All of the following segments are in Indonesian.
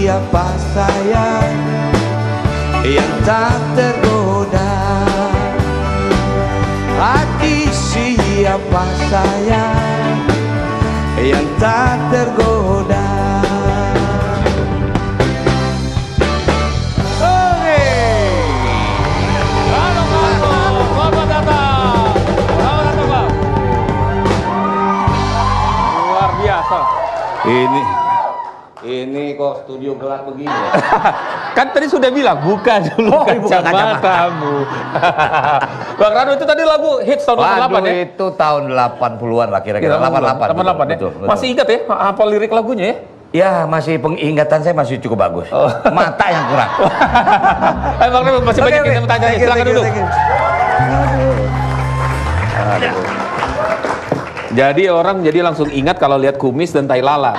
siapa saya yang tak tergoda? Hati siapa saya yang tak tergoda? Ini kok studio gelap begini ya? Kan tadi sudah bilang buka dulu kacamatamu. Bang Rano, itu tadi lagu hits tahun 88 ya? Itu tahun 80-an lah kira-kira. 88 ya? Betul. Masih ingat ya? Hafal lirik lagunya ya? Ya, masih pengingatan saya masih cukup bagus. Mata yang kurang. Bang Rano, masih banyak yang mau tanya. Silakan dulu. Jadi orang jadi langsung ingat kalau lihat kumis dan tai lalat.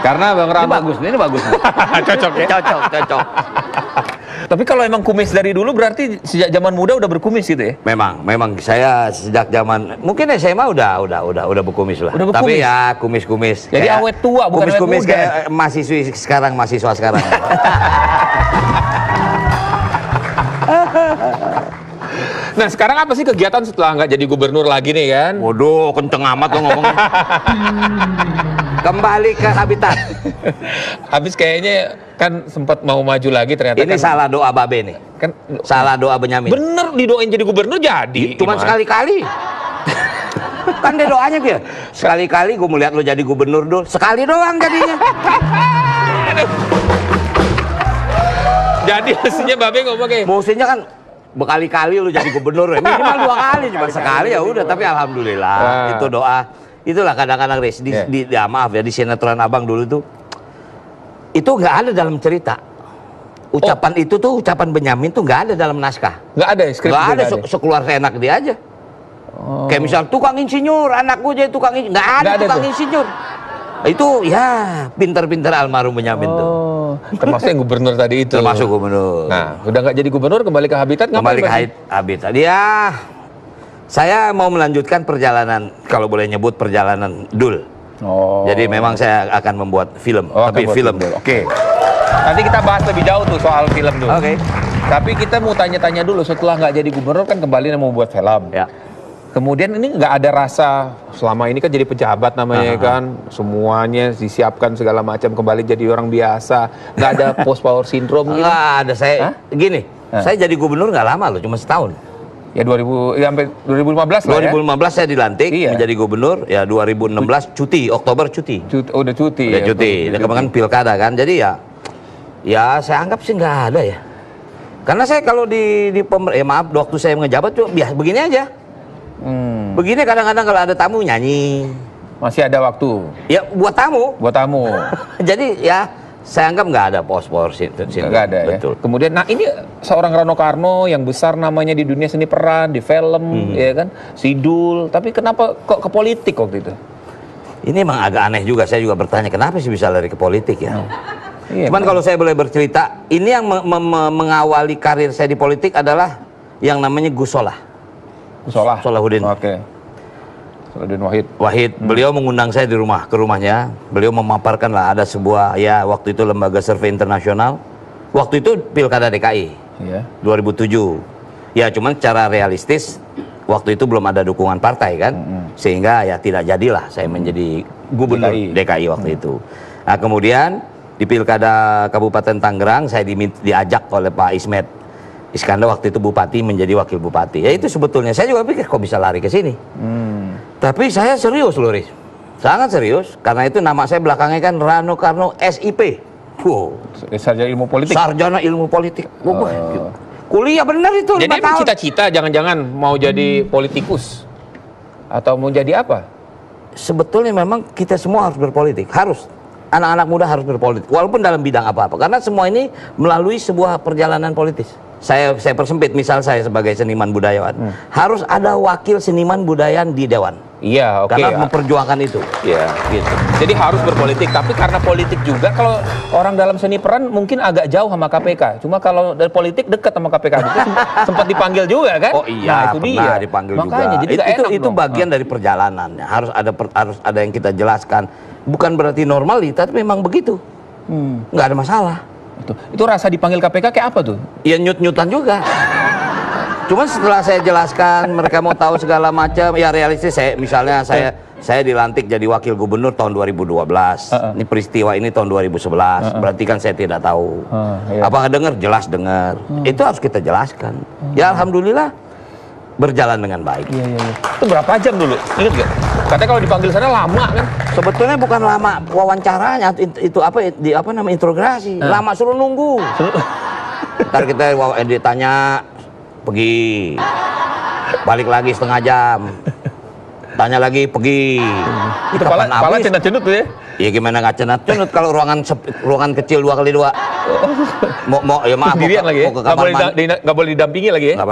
Karena Bang Rano ini bagus. Cocok ya? Cocok. Tapi kalau emang kumis dari dulu berarti sejak zaman muda udah berkumis gitu ya? Memang saya sejak zaman mungkin SMA udah berkumis lah. Udah berkumis? Tapi ya kumis-kumis. Jadi kayak awet tua bukan awet muda. Kayak mahasiswa sekarang. Nah sekarang apa sih kegiatan setelah nggak jadi gubernur lagi nih kan? Waduh, kenceng amat lo ngomongnya. Kembali ke habitat. Habis kayaknya kan sempat mau maju lagi ternyata. Ini kan salah doa Babe nih. Kan salah doa Benyamin. Bener didoain jadi gubernur jadi. Cuman sekali-kali. Kan dia doanya gitu. Sekali-kali gue melihat lo jadi gubernur dulu. Sekali doang jadinya. Jadi hasilnya Babe ngomong kayak. Maksudnya kan berkali-kali lu jadi gubernur ya. Minimal 2 kali, cuma sekali ya udah. Tapi alhamdulillah itu doa. Itulah kadang-kadang Riz, maaf ya, di sinetron Abang dulu tuh itu nggak ada dalam cerita. Ucapan itu tuh, ucapan Benyamin tuh nggak ada dalam naskah. Nggak ada ya, skrip. Nggak ada, sekeluar seenak dia aja. Kayak misal tukang insinyur, anakku jadi tukang insinyur. Nggak ada tukang insinyur. Itu ya pinter-pinter almarhum Benyamin tuh. Termasuk yang gubernur tadi itu. Termasuk gubernur. Nah, udah nggak jadi gubernur, kembali ke Habitat. Kembali ke Habitat. Ya, saya mau melanjutkan perjalanan, kalau boleh nyebut perjalanan Dul. Jadi memang saya akan membuat film, tapi film. Oke. Nanti kita bahas lebih jauh tuh soal film dulu. Oke. Tapi kita mau tanya-tanya dulu, setelah nggak jadi gubernur kan kembali mau buat film. Ya. Kemudian ini nggak ada rasa, selama ini kan jadi pejabat namanya kan, semuanya disiapkan segala macam, kembali jadi orang biasa, nggak ada post power syndrome gitu. Nggak ada, saya gini, saya jadi gubernur nggak lama loh, cuma setahun. Ya sampai 2015 lah 2015 saya dilantik menjadi gubernur, ya 2016 cuti, Oktober cuti. Udah cuti. Udah cuti, dan kemarin pilkada kan, jadi ya saya anggap sih nggak ada ya. Karena saya kalau di maaf, waktu saya ngejabat tuh biasa begini aja. Begini kadang-kadang kalau ada tamu nyanyi. Masih ada waktu. Ya buat tamu. Buat tamu. Jadi ya saya anggap nggak ada power syndrome. Nggak ada. Betul. Ya. Kemudian, nah ini seorang Rano Karno yang besar namanya di dunia seni peran, di film, ya kan, Sidul. Tapi kenapa kok ke politik waktu itu? Ini emang agak aneh juga. Saya juga bertanya kenapa sih bisa lari ke politik ya. Iya, cuman kalau saya boleh bercerita, ini yang mengawali karir saya di politik adalah yang namanya Gus Solahuddin. Oke. Solahuddin Wahid. Beliau mengundang saya ke rumahnya. Beliau memaparkan lah ada sebuah, ya waktu itu lembaga survei internasional. Waktu itu pilkada DKI. 2007. Ya cuman secara realistis waktu itu belum ada dukungan partai kan. Sehingga ya tidak jadilah saya menjadi gubernur DKI waktu itu. Nah kemudian di pilkada Kabupaten Tangerang saya diajak oleh Pak Ismet Iskandar, waktu itu bupati, menjadi wakil bupati. Ya itu sebetulnya saya juga pikir kok bisa lari ke sini. Tapi saya serius loh, Riz. Sangat serius. Karena itu nama saya belakangnya kan Rano Karno SIP. Wow. Sarjana ilmu politik. Sarjana ilmu politik. Kuliah benar itu. Jadi emang cita-cita jangan-jangan mau jadi politikus atau mau jadi apa? Sebetulnya memang kita semua harus berpolitik. Harus. Anak-anak muda harus berpolitik. Walaupun dalam bidang apa-apa. Karena semua ini melalui sebuah perjalanan politis. Saya persempit, misal saya sebagai seniman budayawan, harus ada wakil seniman budayaan di dewan. Iya, oke. Karena memperjuangkan itu. Iya, gitu. Jadi harus berpolitik, tapi karena politik juga kalau orang dalam seni peran mungkin agak jauh sama KPK. Cuma kalau dari politik dekat sama KPK itu sempat dipanggil juga kan? Oh iya, nah, itu dia. Dipanggil makanya, juga. Jadi itu bagian dari perjalanannya. Harus ada yang kita jelaskan. Bukan berarti normalita, tapi memang begitu. nggak ada masalah. Itu rasa dipanggil KPK kayak apa tuh? Ya nyut-nyutan juga. Cuman setelah saya jelaskan, mereka mau tahu segala macam. Ya realistis, saya dilantik jadi wakil gubernur tahun 2012. Ini peristiwa ini tahun 2011. Berarti kan saya tidak tahu. Iya. Apakah dengar? Jelas dengar. Itu harus kita jelaskan. Ya alhamdulillah berjalan dengan baik. Iya. Itu berapa jam dulu? Ingat gak? Katanya kalau dipanggil sana lama kan? Sebetulnya bukan lama wawancaranya, itu apa namanya interogasi. Lama suruh nunggu. Ntar kita ditanya, pergi, balik lagi setengah jam, tanya lagi, pergi. Itu pala cenut-cenut tuh ya? Ya gimana nggak cenut-cenut kalau ruangan kecil 2x2. Mau ya maaf. Sendirian lagi ya? Mau ke kamar mandi. Nggak boleh didampingi lagi ya? Nggak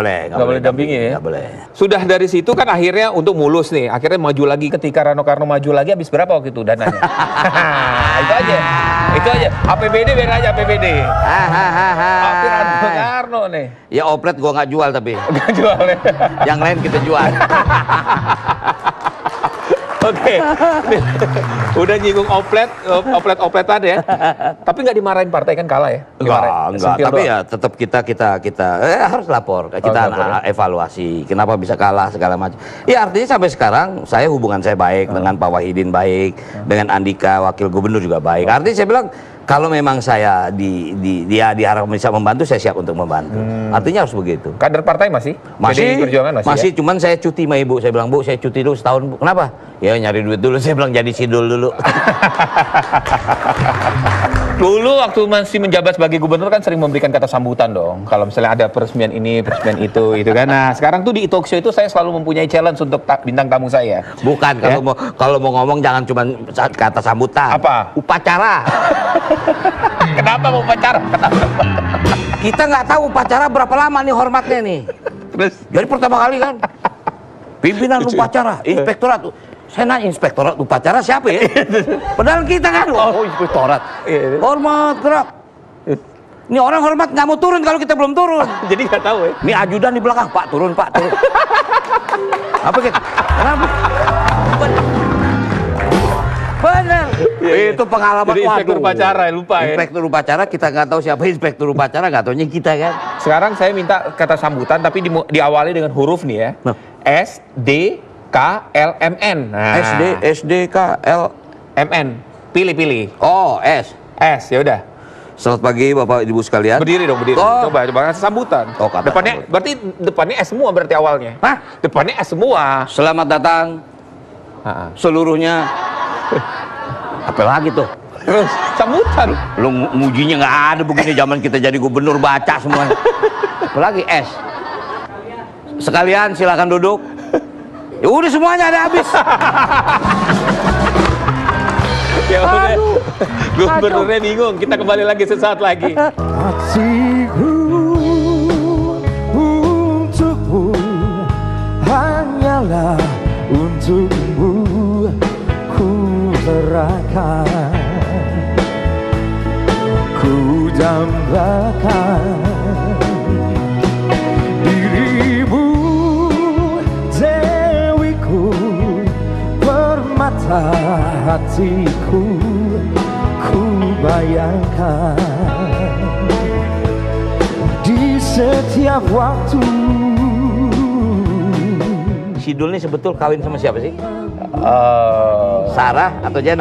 boleh didampingi ya? Nggak boleh. Sudah dari situ kan akhirnya untuk mulus nih, akhirnya maju lagi ketika Rano Karno maju lagi, habis berapa waktu itu dananya? Itu aja. APBD biar aja APBD. Tapi Rano Karno nih. Ya oplet gua nggak jual tapi. Nggak jual ya? Yang lain kita jual. Oke. Udah nyinggung oplet-opletan ya. Tapi nggak dimarahin partai kan kalah ya? Enggak. Tapi ya tetap kita harus lapor. Kita evaluasi. Kenapa bisa kalah segala macam. Ya artinya sampai sekarang hubungan saya baik dengan Pak Wahidin baik, dengan Andika wakil gubernur juga baik. Artinya saya bilang kalau memang saya diharapkan bisa membantu, saya siap untuk membantu. Artinya harus begitu. Kader partai masih? PDI Perjuangan masih ya? Cuman saya cuti sama ibu. Saya bilang, Bu, saya cuti dulu setahun. Bu. Kenapa? Ya nyari duit dulu. Saya bilang jadi sidul dulu. Dulu waktu masih menjabat sebagai gubernur kan sering memberikan kata sambutan dong. Kalau misalnya ada peresmian ini, peresmian itu kan. Nah, sekarang tuh di e-talk show itu saya selalu mempunyai challenge untuk bintang tamu saya. Bukan, ya? kalau mau ngomong jangan cuma kata sambutan. Apa? Upacara. Kenapa mau upacara? Kita nggak tahu upacara berapa lama nih hormatnya nih. Terus? Jadi pertama kali kan pimpinan upacara, inspektorat. Saya nanya inspektorat upacara siapa ya? Padahal kita kan, inspektorat. Hormat gerak. Ini orang hormat nggak mau turun kalau kita belum turun. Jadi nggak tahu ya? Ini ajudan di belakang, Pak turun, Pak turun. Apa gitu? Kenapa? Benar. Itu pengalaman. Jadi inspektur upacara lupa ya? Inspektur upacara kita nggak tahu siapa inspektur upacara, nggak taunya kita kan. Sekarang saya minta kata sambutan tapi diawali dengan huruf nih ya. S D K L M N. Nah. S D K L M N. Pilih. Oh, S. Ya udah. Selamat pagi Bapak Ibu sekalian. Berdiri dong, berdiri. Oh. Coba kasih sambutan. Oh, kata depannya sambutan. berarti depannya S semua berarti awalnya. Hah? Depannya S semua. Selamat datang seluruhnya. Apa lagi tuh? Terus sambutan. Lu ngujinya nggak ada begini zaman kita jadi gubernur baca semuanya. Apalagi S. Sekalian silakan duduk. Ya udah semuanya ada habis. Ya udah. Gubernurnya bingung. Kita kembali lagi sesaat lagi. Hatiku untukmu hanyalah untukmu ku serahkan, ku dambakan dirimu dewiku, permata hatiku ku bayangkan di setiap waktu. Sidul ini sebetul kawin sama siapa sih? Sarah atau Jenal?